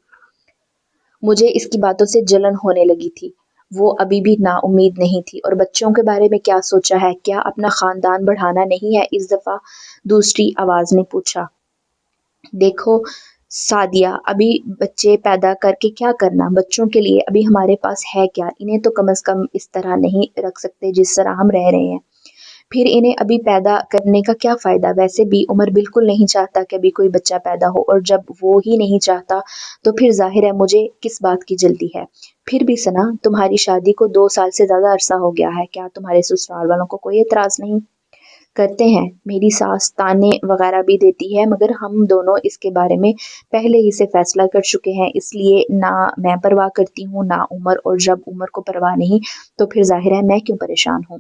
مجھے اس کی باتوں سے جلن ہونے لگی تھی۔ وہ ابھی بھی نا امید نہیں تھی۔ اور بچوں کے بارے میں کیا سوچا ہے؟ کیا اپنا خاندان بڑھانا نہیں ہے؟ اس دفعہ دوسری آواز نے پوچھا۔ دیکھو سعدیہ، ابھی بچے پیدا کر کے کیا کرنا؟ بچوں کے لیے ابھی ہمارے پاس ہے کیا؟ انہیں تو کم از کم اس طرح نہیں رکھ سکتے جس طرح ہم رہ رہے ہیں۔ پھر انہیں ابھی پیدا کرنے کا کیا فائدہ؟ ویسے بھی عمر بالکل نہیں چاہتا کہ ابھی کوئی بچہ پیدا ہو، اور جب وہ ہی نہیں چاہتا تو پھر ظاہر ہے مجھے کس بات کی جلدی ہے۔ پھر بھی ثنا، تمہاری شادی کو 2 سال سے زیادہ عرصہ ہو گیا ہے، کیا تمہارے سسرال والوں کو کوئی اعتراض نہیں؟ کرتے ہیں، میری ساس طعنے وغیرہ بھی دیتی ہے، مگر ہم دونوں اس کے بارے میں پہلے ہی سے فیصلہ کر چکے ہیں، اس لیے نہ میں پرواہ کرتی ہوں نہ عمر، اور جب عمر کو پرواہ نہیں تو پھر ظاہر ہے میں کیوں پریشان ہوں۔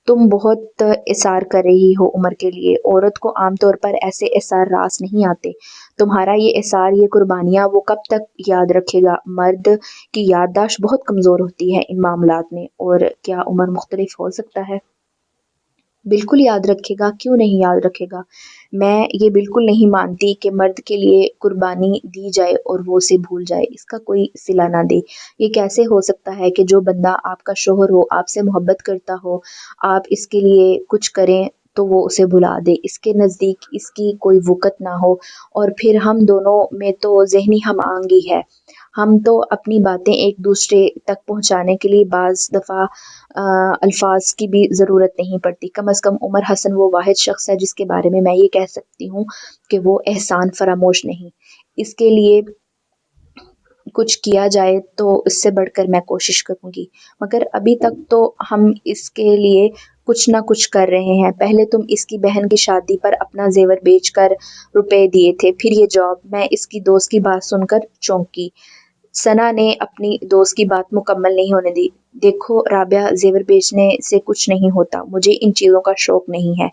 تم بہت اصرار کر رہی ہو عمر کے لیے۔ عورت کو عام طور پر ایسے اصرار راس نہیں آتے۔ تمہارا یہ اصرار، یہ قربانیاں وہ کب تک یاد رکھے گا؟ مرد کی یادداشت بہت کمزور ہوتی ہے ان معاملات میں۔ اور کیا عمر مختلف ہو سکتا ہے؟ بالکل یاد رکھے گا، کیوں نہیں یاد رکھے گا؟ میں یہ بالکل نہیں مانتی کہ مرد کے لیے قربانی دی جائے اور وہ اسے بھول جائے، اس کا کوئی صلہ نہ دے۔ یہ کیسے ہو سکتا ہے کہ جو بندہ آپ کا شوہر ہو، آپ سے محبت کرتا ہو، آپ اس کے لیے کچھ کریں تو وہ اسے بھلا دے، اس کے نزدیک اس کی کوئی وقت نہ ہو؟ اور پھر ہم دونوں میں تو ذہنی ہم آہنگی ہے، ہم تو اپنی باتیں ایک دوسرے تک پہنچانے کے لیے بعض دفعہ الفاظ کی بھی ضرورت نہیں پڑتی۔ کم از کم عمر حسن وہ واحد شخص ہے جس کے بارے میں یہ کہہ سکتی ہوں کہ وہ احسان فراموش نہیں۔ اس کے لیے کچھ کیا جائے تو اس سے بڑھ کر میں کوشش کروں گی، مگر ابھی تک تو ہم اس کے لیے کچھ نہ کچھ کر رہے ہیں۔ پہلے تم اس کی بہن کی شادی پر اپنا زیور بیچ کر روپے دیے تھے، پھر یہ جاب۔ میں اس کی دوست کی بات سن کر چونکی۔ ثنا نے اپنی دوست کی بات مکمل نہیں ہونے دی۔ دیکھو رابعہ، زیور بیچنے سے کچھ نہیں ہوتا، مجھے ان چیزوں کا شوق نہیں ہے۔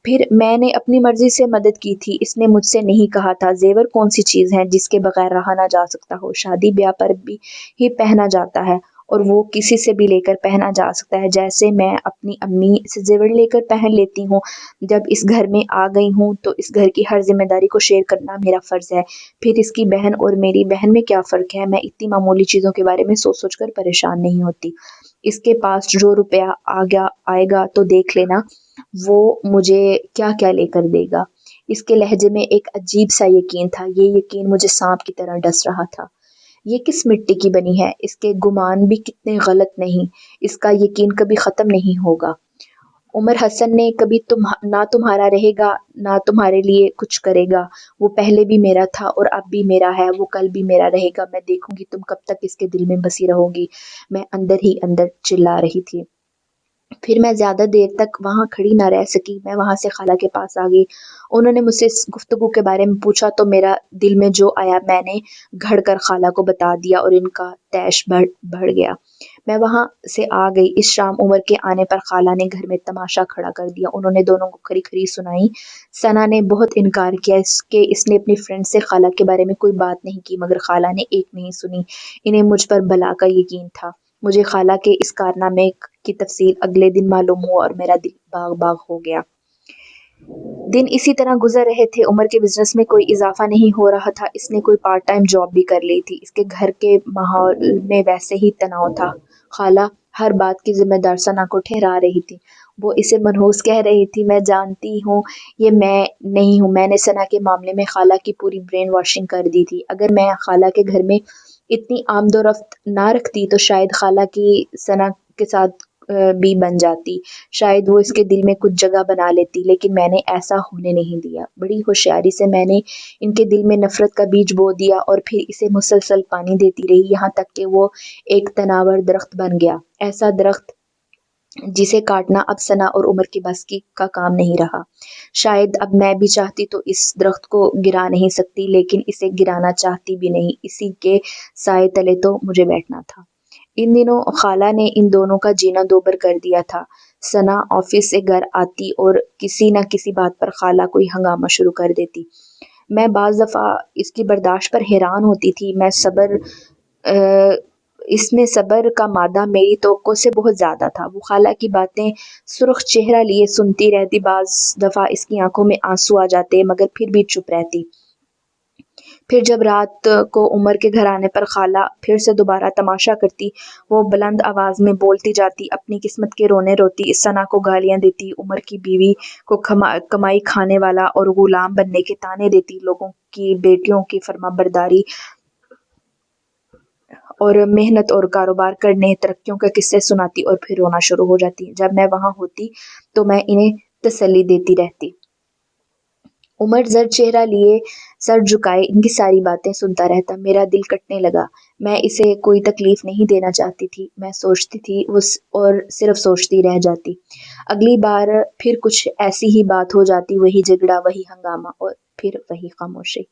پھر میں نے اپنی مرضی سے مدد کی تھی، اس نے مجھ سے نہیں کہا تھا۔ زیور کون سی چیز ہے جس کے بغیر رہا نہ جا سکتا ہو؟ شادی بیاہ پر بھی ہی پہنا جاتا ہے، اور وہ کسی سے بھی لے کر پہنا جا سکتا ہے، جیسے میں اپنی امی سے زیور لے کر پہن لیتی ہوں۔ جب اس گھر میں آ گئی ہوں تو اس گھر کی ہر ذمہ داری کو شیئر کرنا میرا فرض ہے۔ پھر اس کی بہن اور میری بہن میں کیا فرق ہے؟ میں اتنی معمولی چیزوں کے بارے میں سوچ سوچ کر پریشان نہیں ہوتی۔ اس کے پاس جو روپیہ آئے گا تو دیکھ لینا وہ مجھے کیا کیا لے کر دے گا۔ اس کے لہجے میں ایک عجیب سا یقین تھا، یہ یقین مجھے سانپ کی طرح ڈس رہا تھا۔ یہ کس مٹی کی بنی ہے؟ اس کے گمان بھی کتنے غلط نہیں، اس کا یقین کبھی ختم نہیں ہوگا۔ عمر حسن نے کبھی نہ تمہارا رہے گا نہ تمہارے لیے کچھ کرے گا۔ وہ پہلے بھی میرا تھا اور اب بھی میرا ہے، وہ کل بھی میرا رہے گا۔ میں دیکھوں گی تم کب تک اس کے دل میں بسی رہو گی۔ میں اندر ہی اندر چلا رہی تھی۔ پھر میں زیادہ دیر تک وہاں کھڑی نہ رہ سکی، میں وہاں سے خالہ کے پاس آ گئی۔ انہوں نے مجھ سے اس گفتگو کے بارے میں پوچھا تو میرا دل میں جو آیا میں نے گھڑ کر خالہ کو بتا دیا، اور ان کا طیش بڑھ گیا۔ میں وہاں سے آ گئی۔ اس شام عمر کے آنے پر خالہ نے گھر میں تماشا کھڑا کر دیا۔ انہوں نے دونوں کو کھری کھری سنائی۔ ثنا نے بہت انکار کیا کہ اس نے اپنی فرینڈ سے خالہ کے بارے میں کوئی بات نہیں کی، مگر خالہ نے ایک نہیں سنی۔ انہیں مجھ پر بلا کا یقین تھا۔ مجھے خالہ کے اس کارنامے کی تفصیل اگلے دن معلوم ہوا اور میرا دل باغ باغ ہو گیا۔ دن اسی طرح گزر رہے تھے۔ عمر کے بزنس میں کوئی اضافہ نہیں ہو رہا تھا، اس نے کوئی پارٹ ٹائم جاب بھی کر لی تھی۔ اس کے گھر کے ماحول میں ویسے ہی تناؤ تھا۔ خالہ ہر بات کی ذمہ دار ثنا کو ٹھہرا رہی تھی۔ وہ اسے منحوس کہہ رہی تھی۔ میں جانتی ہوں یہ میں نہیں ہوں، میں نے ثنا کے معاملے میں خالہ کی پوری برین واشنگ کر دی تھی۔ اگر میں خالہ کے گھر میں اتنی آمد و رفت نہ رکھتی تو شاید خالہ کی ثنا کے ساتھ بھی بن جاتی، شاید وہ اس کے دل میں کچھ جگہ بنا لیتی، لیکن میں نے ایسا ہونے نہیں دیا۔ بڑی ہوشیاری سے میں نے ان کے دل میں نفرت کا بیج بو دیا اور پھر اسے مسلسل پانی دیتی رہی، یہاں تک کہ وہ ایک تناور درخت بن گیا، ایسا درخت جسے کاٹنا اب ثنا اور عمر کی بس کا کام نہیں رہا۔ شاید اب میں بھی چاہتی تو اس درخت کو گرا نہیں سکتی، لیکن اسے گرانا چاہتی بھی نہیں، اسی کے سائے تلے تو مجھے بیٹھنا تھا۔ ان دنوں خالہ نے ان دونوں کا جینا دوبر کر دیا تھا۔ ثنا آفس سے گھر آتی اور کسی نہ کسی بات پر خالہ کوئی ہنگامہ شروع کر دیتی۔ میں بعض دفعہ اس کی برداشت پر حیران ہوتی تھی۔ اس میں صبر کا مادہ میری توقع سے بہت زیادہ تھا۔ وہ خالہ کی باتیں سرخ چہرہ لیے سنتی رہتی، بعض دفعہ اس کی آنکھوں میں آنسو آ جاتے، مگر پھر بھی چپ رہتی۔ پھر جب رات کو عمر کے گھر آنے پر خالہ پھر سے دوبارہ تماشا کرتی، وہ بلند آواز میں بولتی جاتی، اپنی قسمت کے رونے روتی، ثنا کو گالیاں دیتی، عمر کی بیوی کو کمائی کھانے والا اور غلام بننے کے طعنے دیتی، لوگوں کی بیٹیوں کی فرما برداری اور محنت اور کاروبار کرنے، ترقیوں کے قصے سناتی اور پھر رونا شروع ہو جاتی۔ جب میں وہاں ہوتی تو میں انہیں تسلی دیتی رہتی۔ عمر زرد چہرہ لیے سر جھکائے ان کی ساری باتیں سنتا رہتا۔ میرا دل کٹنے لگا۔ میں اسے کوئی تکلیف نہیں دینا چاہتی تھی، میں سوچتی تھی اور صرف سوچتی رہ جاتی۔ اگلی بار پھر کچھ ایسی ہی بات ہو جاتی، وہی جھگڑا، وہی ہنگامہ اور پھر وہی خاموشی۔